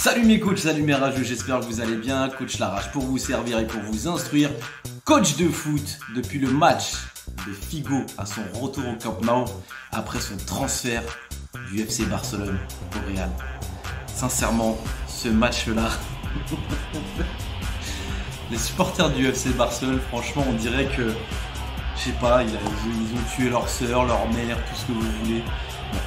Salut mes coachs, salut mes rageux, j'espère que vous allez bien. Coach Larrache pour vous servir et pour vous instruire. Coach de foot depuis le match de Figo à son retour au Camp Nou après son transfert du FC Barcelone au Real. Sincèrement, ce match-là, les supporters du FC Barcelone, franchement, on dirait que, je sais pas, ils ont tué leur sœur, leur mère, tout ce que vous voulez.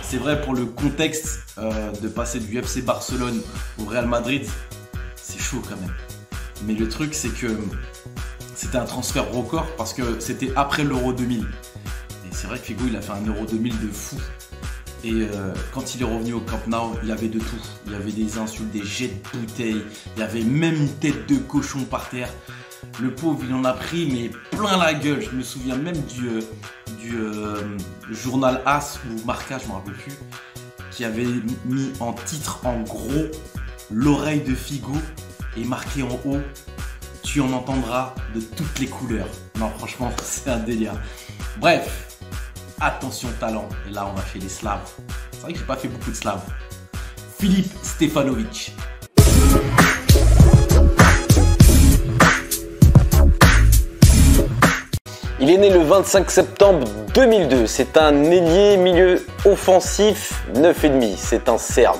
C'est vrai, pour le contexte de passer du FC Barcelone au Real Madrid, c'est chaud quand même. Mais le truc, c'est que c'était un transfert record parce que c'était après l'Euro 2000. Et c'est vrai que Figo, il a fait un Euro 2000 de fou. Et quand il est revenu au Camp Nou, il y avait de tout. Il y avait des insultes, des jets de bouteilles. Il y avait même une tête de cochon par terre. Le pauvre, il en a pris, mais plein la gueule. Je me souviens même du journal As ou Marca, je ne me rappelle plus, qui avait mis en titre, en gros, l'oreille de Figo et marqué en haut, tu en entendras de toutes les couleurs. Non, franchement, c'est un délire. Bref, attention talent. Et là, on va chez les Slaves. C'est vrai que j'ai pas fait beaucoup de Slaves. Filip Stefanović. Il est né le 25 septembre 2002. C'est un ailier milieu offensif 9,5. C'est un Serbe.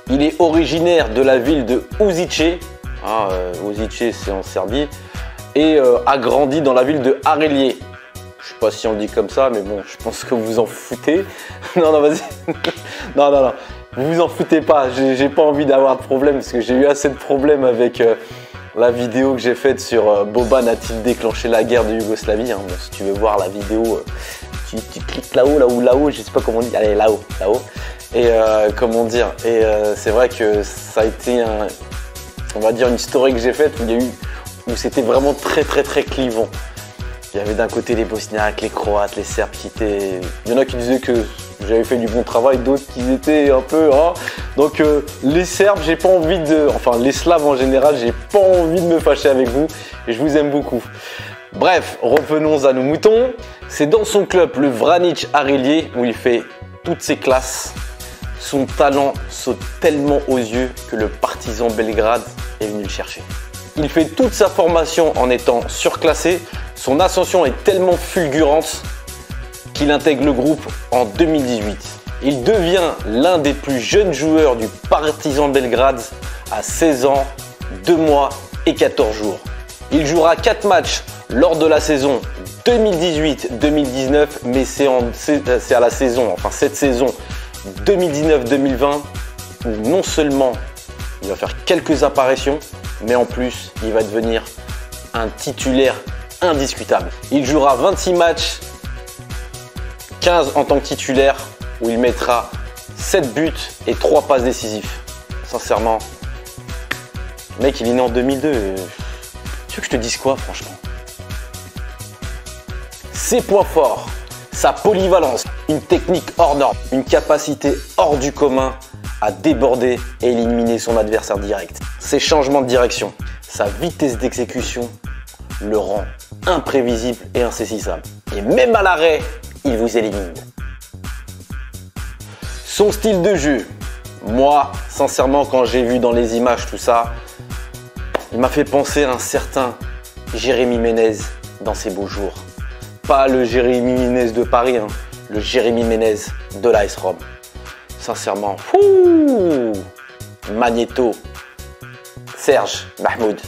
Il est originaire de la ville de Uzice. Uzice, c'est en Serbie. Et a grandi dans la ville de Arelje. Je sais pas si on le dit comme ça, mais bon, je pense que vous vous en foutez. Non, vas-y. Non. Vous vous en foutez pas. J'ai pas envie d'avoir de problème parce que j'ai eu assez de problèmes avec la vidéo que j'ai faite sur Boban a-t-il déclenché la guerre de Yougoslavie. Bon, si tu veux voir la vidéo, tu cliques là-haut, je sais pas comment on dit. Allez, là-haut. Et comment dire. Et c'est vrai que ça a été on va dire une story que j'ai faite où c'était vraiment très clivant. Il y avait d'un côté les Bosniaques, les Croates, les Serbes qui étaient... Il y en a qui disaient que j'avais fait du bon travail, d'autres qui étaient un peu... Donc les Serbes, j'ai pas envie de... Enfin les Slaves en général, j'ai pas envie de me fâcher avec vous et je vous aime beaucoup. Bref, revenons à nos moutons. C'est dans son club, le Vranić Arelje, où il fait toutes ses classes. Son talent saute tellement aux yeux que le Partizan Belgrade est venu le chercher. Il fait toute sa formation en étant surclassé. Son ascension est tellement fulgurante qu'il intègre le groupe en 2018. Il devient l'un des plus jeunes joueurs du Partizan Belgrade à 16 ans, 2 mois et 14 jours. Il jouera 4 matchs lors de la saison 2018-2019, mais c'est à la saison, enfin cette saison 2019-2020 où non seulement il va faire quelques apparitions, mais en plus il va devenir un titulaire indiscutable. Il jouera 26 matchs, 15 en tant que titulaire, où il mettra 7 buts et 3 passes décisives. Sincèrement, mec, il est né en 2002. Tu veux que je te dise quoi, franchement? Ses points forts, sa polyvalence, une technique hors norme, une capacité hors du commun à déborder et éliminer son adversaire direct. Ses changements de direction, sa vitesse d'exécution le rend imprévisible et insaisissable. Et même à l'arrêt, il vous élimine. Son style de jeu, moi, sincèrement, quand j'ai vu dans les images tout ça, il m'a fait penser à un certain Jérémy Ménez dans ses beaux jours. Pas le Jérémy Ménez de Paris, le Jérémy Ménez de l'AS Rome. Sincèrement, Magneto, Serge Mahmoud.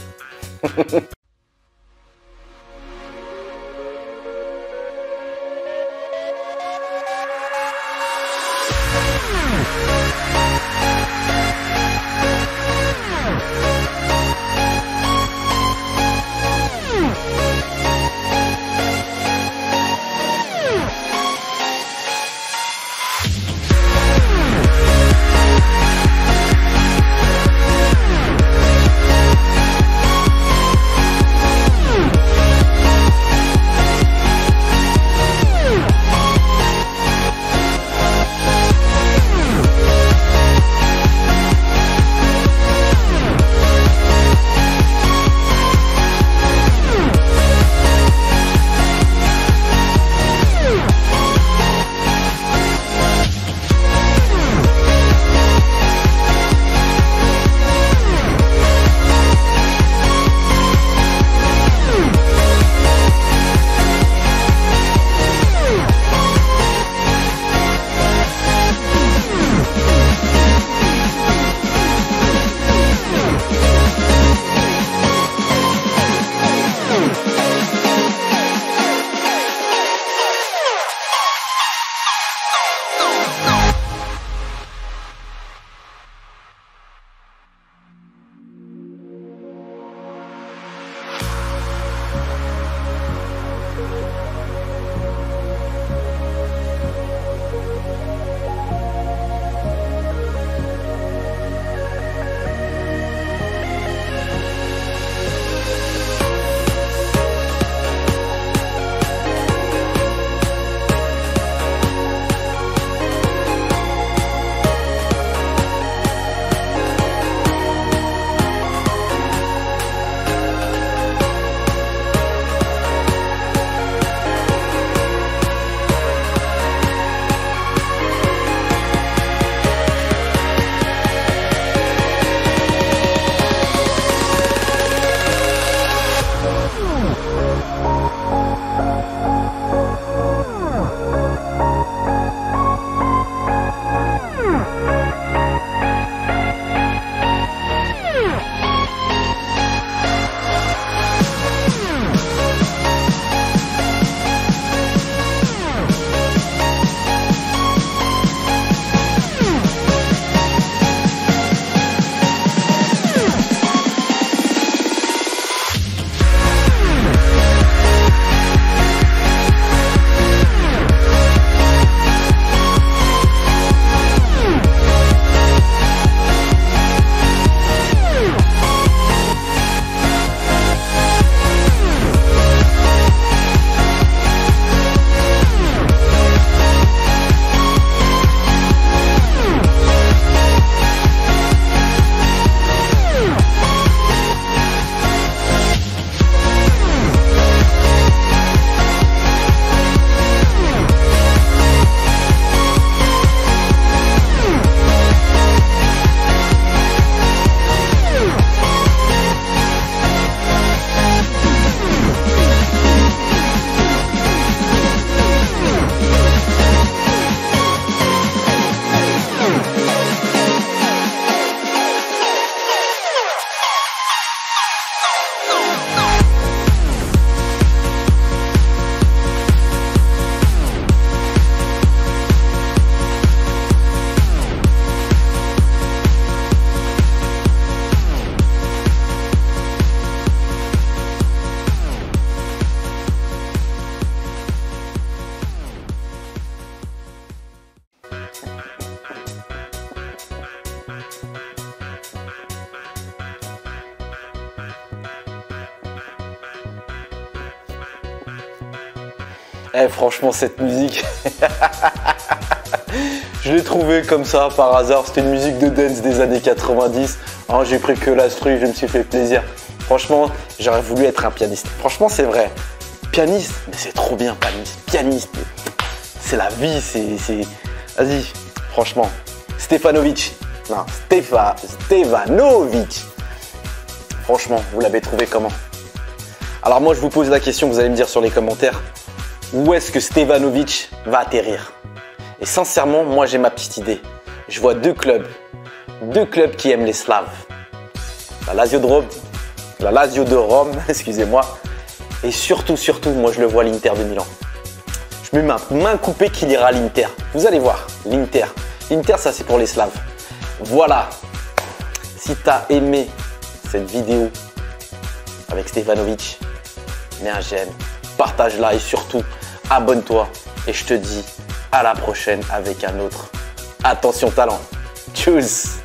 Eh, franchement, cette musique, je l'ai trouvée comme ça par hasard. C'était une musique de dance des années 90. Hein, j'ai pris que l'instru, je me suis fait plaisir. Franchement, j'aurais voulu être un pianiste. Franchement, c'est vrai. Pianiste, mais c'est trop bien, pianiste. C'est la vie, c'est... Vas-y, franchement. Stefanovic. Non, Stevanovic. Franchement, vous l'avez trouvé comment? Alors moi, je vous pose la question, vous allez me dire sur les commentaires. Où est-ce que Stevanovic va atterrir? Et sincèrement, moi j'ai ma petite idée. Je vois deux clubs qui aiment les Slaves. La Lazio de Rome, excusez-moi. Et surtout, moi je le vois à l'Inter de Milan. Je mets ma main coupée qu'il ira à l'Inter. Vous allez voir, l'Inter. L'Inter, ça c'est pour les Slaves. Voilà. Si tu as aimé cette vidéo avec Stefanovic, mets un j'aime, partage-la et surtout, abonne-toi. Et je te dis à la prochaine avec un autre Attention Talent. Tchuss.